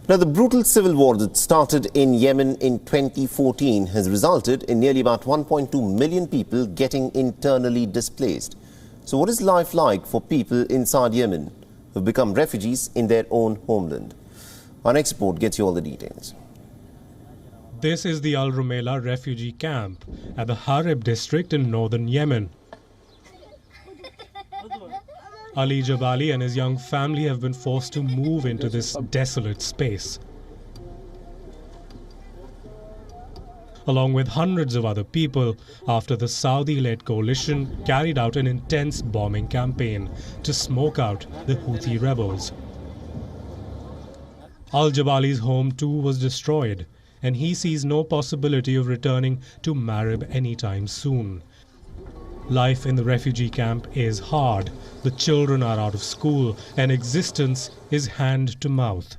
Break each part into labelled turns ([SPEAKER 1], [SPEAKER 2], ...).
[SPEAKER 1] Now, the brutal civil war that started in Yemen in 2014 has resulted in nearly about 1.2 million people getting internally displaced. So what is life like for people inside Yemen who have become refugees in their own homeland? Our next report gets you all the details.
[SPEAKER 2] This is the Al Rumaila refugee camp at the Marib district in northern Yemen. Ali Jabali and his young family have been forced to move into this desolate space, along with hundreds of other people, after the Saudi-led coalition carried out an intense bombing campaign to smoke out the Houthi rebels. Al-Jabali's home too was destroyed, and he sees no possibility of returning to Marib anytime soon. Life in the refugee camp is hard. The children are out of school and existence is hand to mouth.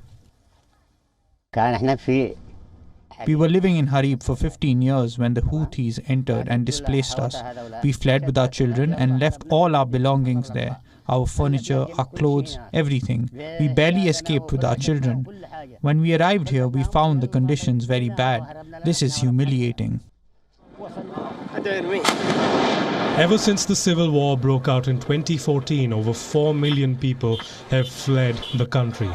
[SPEAKER 3] We were living in Marib for 15 years when the Huthis entered and displaced us. We fled with our children and left all our belongings there. Our furniture, our clothes, everything. We barely escaped with our children. When we arrived here, we found the conditions very bad. This is humiliating.
[SPEAKER 2] Ever since the civil war broke out in 2014, over 4 million people have fled the country.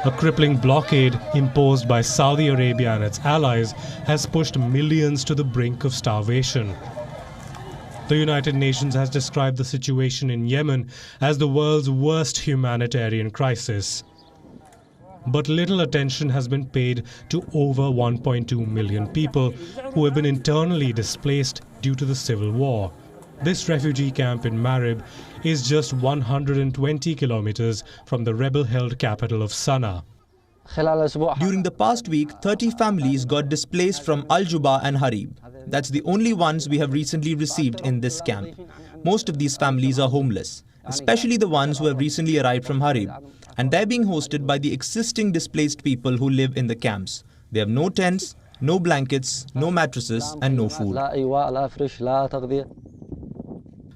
[SPEAKER 2] A crippling blockade imposed by Saudi Arabia and its allies has pushed millions to the brink of starvation. The United Nations has described the situation in Yemen as the world's worst humanitarian crisis. But little attention has been paid to over 1.2 million people who have been internally displaced due to the civil war. This refugee camp in Marib is just 120 kilometers from the rebel-held capital of Sanaa.
[SPEAKER 4] During the past week, 30 families got displaced from Al-Juba and Marib. That's the only ones we have recently received in this camp. Most of these families are homeless, especially the ones who have recently arrived from Marib. And they're being hosted by the existing displaced people who live in the camps. They have no tents, no blankets, no mattresses, and no food.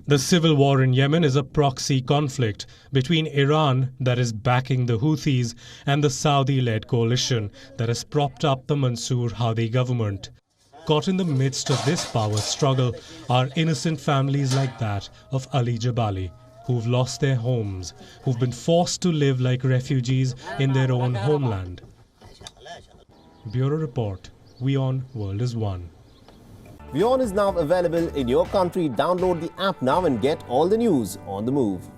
[SPEAKER 2] The civil war in Yemen is a proxy conflict between Iran, that is backing the Houthis, and the Saudi-led coalition that has propped up the Mansour Hadi government. Caught in the midst of this power struggle are innocent families like that of Ali Jabali, who've lost their homes, who've been forced to live like refugees in their own homeland. Bureau Report, WION World is One.
[SPEAKER 1] WION is now available in your country. Download the app now and get all the news on the move.